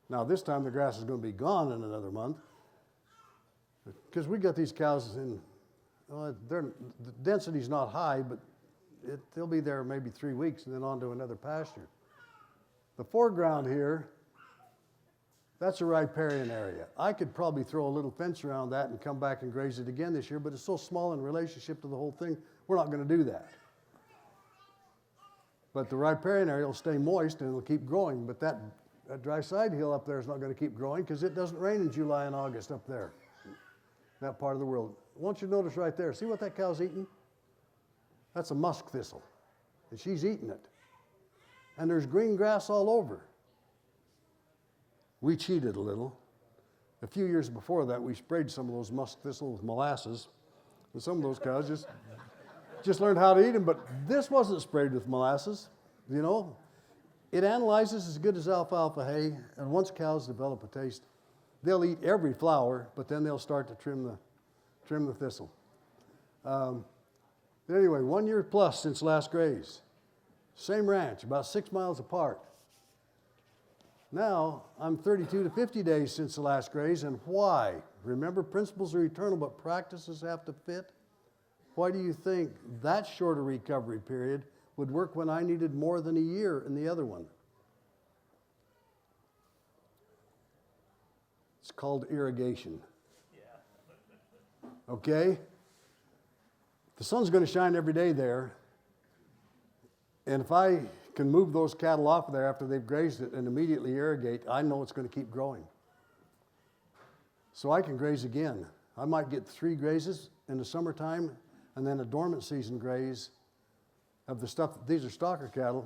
Now this time the grass is going to be gone in another month, because we got these cows in, the density's not high, but they'll be there maybe 3 weeks and then on to another pasture. The foreground here, that's a riparian area. I could probably throw a little fence around that and come back and graze it again this year, but it's so small in relationship to the whole thing, we're not going to do that. But the riparian area will stay moist and it'll keep growing. But that dry side hill up there is not going to keep growing because it doesn't rain in July and August up there, that part of the world. I want you to notice right there, see what that cow's eating? That's a musk thistle, and she's eating it. And there's green grass all over. We cheated a little. A few years before that, we sprayed some of those musk thistle with molasses, and some of those cows just learned how to eat them, but this wasn't sprayed with molasses, you know. It analyzes as good as alfalfa hay, and once cows develop a taste, they'll eat every flower, but then they'll start to trim the thistle. Anyway, 1 year plus since last graze. Same ranch, about 6 miles apart. Now, I'm 32 to 50 days since the last graze, and why? Remember, principles are eternal, but practices have to fit. Why do you think that shorter recovery period would work when I needed more than a year in the other one? It's called irrigation. Okay? The sun's going to shine every day there, and if I can move those cattle off of there after they've grazed it and immediately irrigate, I know it's going to keep growing. So I can graze again. I might get 3 grazes in the summertime and then a dormant season graze of the stuff. These are stalker cattle.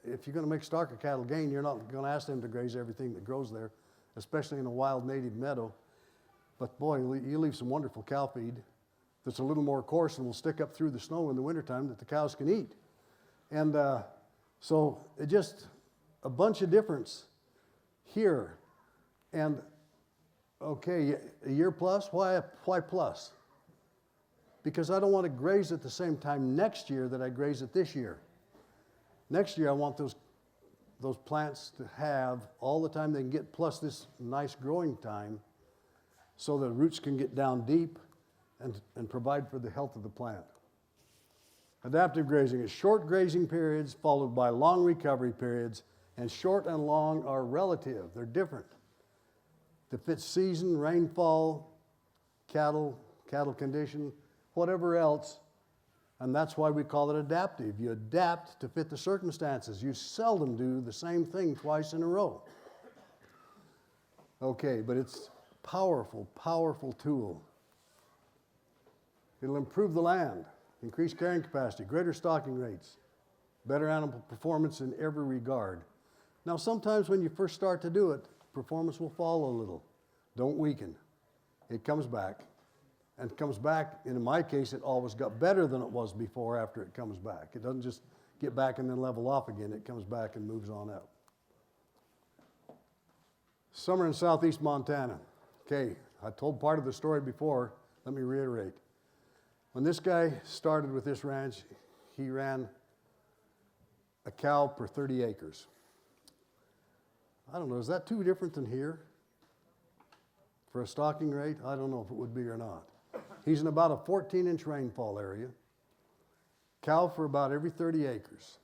If you're going to make stalker cattle gain, you're not going to ask them to graze everything that grows there, especially in a wild native meadow. But boy, you leave some wonderful cow feed that's a little more coarse and will stick up through the snow in the wintertime that the cows can eat. And so it just a bunch of difference here. And okay, a year plus, why plus? Because I don't want to graze at the same time next year that I graze it this year. Next year I want those plants to have all the time they can get, plus this nice growing time, so the roots can get down deep and provide for the health of the plant. Adaptive grazing is short grazing periods followed by long recovery periods, and short and long are relative. They're different. To fit season, rainfall, cattle condition, whatever else, and that's why we call it adaptive. You adapt to fit the circumstances. You seldom do the same thing twice in a row. Okay, but it's a powerful, powerful tool. It'll improve the land, increase carrying capacity, greater stocking rates, better animal performance in every regard. Now, sometimes when you first start to do it, performance will fall a little. Don't weaken. It comes back. And comes back, and in my case, it always got better than it was before after it comes back. It doesn't just get back and then level off again. It comes back and moves on up. Summer in southeast Montana. Okay, I told part of the story before. Let me reiterate. When this guy started with this ranch, he ran a cow per 30 acres. I don't know, is that too different than here? For a stocking rate? I don't know if it would be or not. He's in about a 14-inch rainfall area. Cow for about every 30 acres.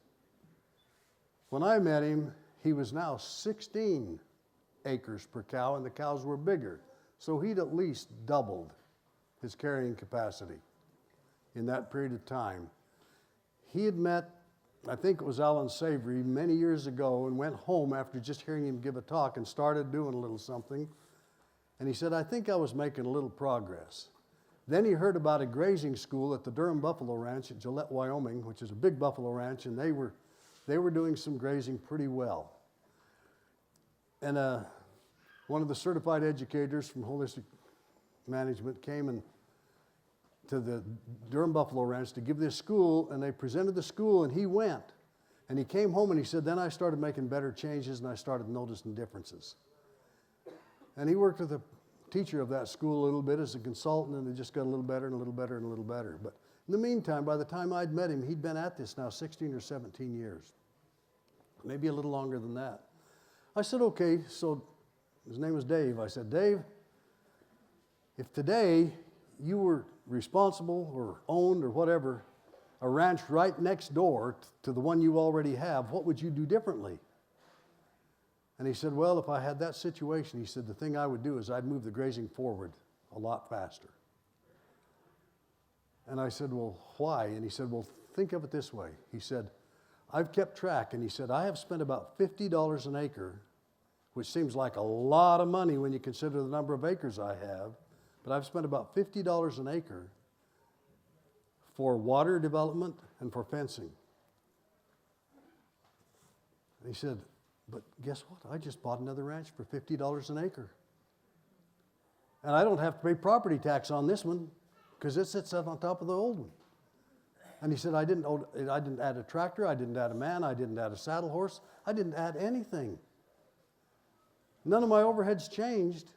When I met him, he was now 16 acres per cow, and the cows were bigger. So he'd at least doubled his carrying capacity in that period of time. He had met, I think it was Alan Savory, many years ago, and went home after just hearing him give a talk and started doing a little something. And he said, I think I was making a little progress. Then he heard about a grazing school at the Durham Buffalo Ranch at Gillette, Wyoming, which is a big buffalo ranch, and they were doing some grazing pretty well. And one of the certified educators from Holistic Management came to the Durham Buffalo Ranch to give this school, and they presented the school, and he went. And he came home and he said, then I started making better changes and I started noticing differences. And he worked with the teacher of that school a little bit as a consultant, and it just got a little better and a little better and a little better. But in the meantime, by the time I'd met him, he'd been at this now 16 or 17 years, maybe a little longer than that. I said, okay, so his name was Dave. I said, Dave, if today you were responsible or owned or whatever a ranch right next door to the one you already have, what would you do differently? And he said, well, if I had that situation, he said, the thing I would do is I'd move the grazing forward a lot faster. And I said, well, why? And he said, well, think of it this way. He said, I've kept track, and he said, I have spent about $50 an acre, which seems like a lot of money when you consider the number of acres I have, but I've spent about $50 an acre for water development and for fencing. And he said, but guess what? I just bought another ranch for $50 an acre. And I don't have to pay property tax on this one because it sits on top of the old one. And he said, I didn't add a tractor, I didn't add a man, I didn't add a saddle horse, I didn't add anything. None of my overheads changed.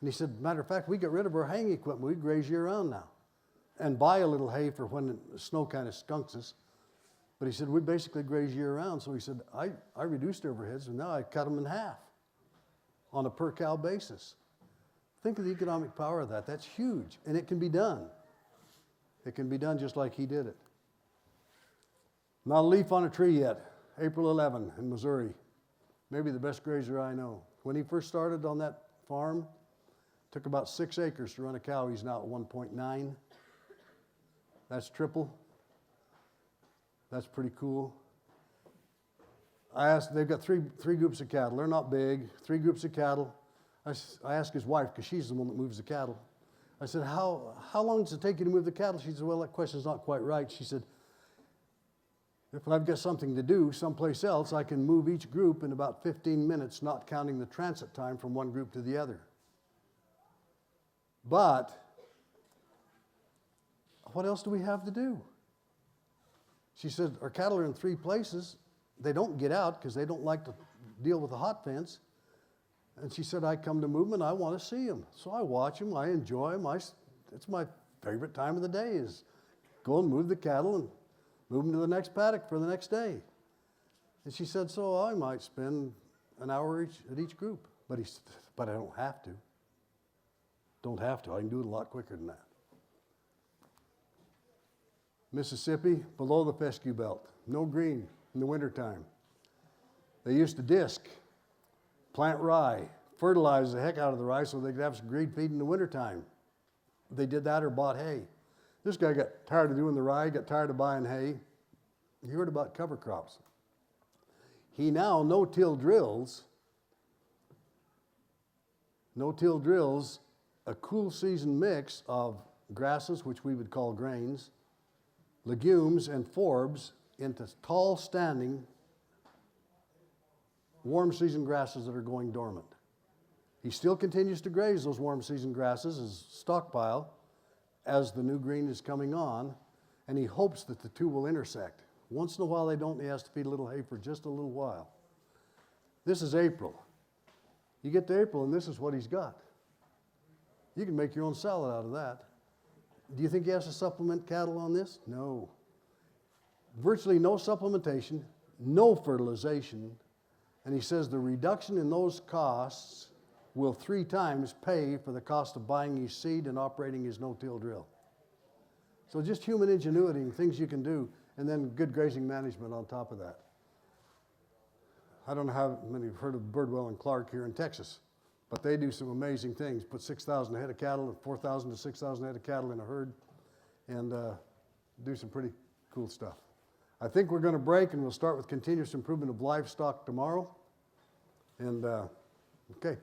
And he said, matter of fact, we get rid of our haying equipment. We graze year round now and buy a little hay for when the snow kind of skunks us. But he said, we basically graze year round. So he said, I reduced overheads, and now I cut them in half on a per cow basis. Think of the economic power of that. That's huge, and it can be done. It can be done just like he did it. Not a leaf on a tree yet. April 11 in Missouri. Maybe the best grazer I know. When he first started on that farm, it took about 6 acres to run a cow. He's now at 1.9. That's triple. That's pretty cool. I asked, they've got three groups of cattle. They're not big, 3 groups of cattle. I asked his wife, because she's the one that moves the cattle. I said, how long does it take you to move the cattle? She said, well, that question's not quite right. She said, if I've got something to do someplace else, I can move each group in about 15 minutes, not counting the transit time from one group to the other. But what else do we have to do? She said, our cattle are in 3 places. They don't get out because they don't like to deal with the hot fence. And she said, I come to move them and I want to see them. So I watch them, I enjoy them. It's my favorite time of the day is go and move the cattle and move them to the next paddock for the next day. And she said, so I might spend an hour at each group. But I don't have to. Don't have to. I can do it a lot quicker than that. Mississippi, below the fescue belt. No green in the wintertime. They used to disc, plant rye, fertilize the heck out of the rye so they could have some green feed in the wintertime. They did that or bought hay. This guy got tired of doing the rye, got tired of buying hay. He heard about cover crops. He now no-till drills a cool season mix of grasses, which we would call grains, legumes and forbs into tall standing warm season grasses that are going dormant. He still continues to graze those warm season grasses as stockpile as the new green is coming on, and he hopes that the two will intersect. Once in a while they don't, he has to feed a little hay for just a little while. This is April. You get to April and this is what he's got. You can make your own salad out of that. Do you think he has to supplement cattle on this? No. Virtually no supplementation, no fertilization, and he says the reduction in those costs will 3 times pay for the cost of buying his seed and operating his no-till drill. So just human ingenuity and things you can do, and then good grazing management on top of that. I don't know how many have heard of Birdwell and Clark here in Texas, but they do some amazing things. Put 6,000 head of cattle, 4,000 to 6,000 head of cattle in a herd, and do some pretty cool stuff. I think we're going to break, and we'll start with continuous improvement of livestock tomorrow. And, okay.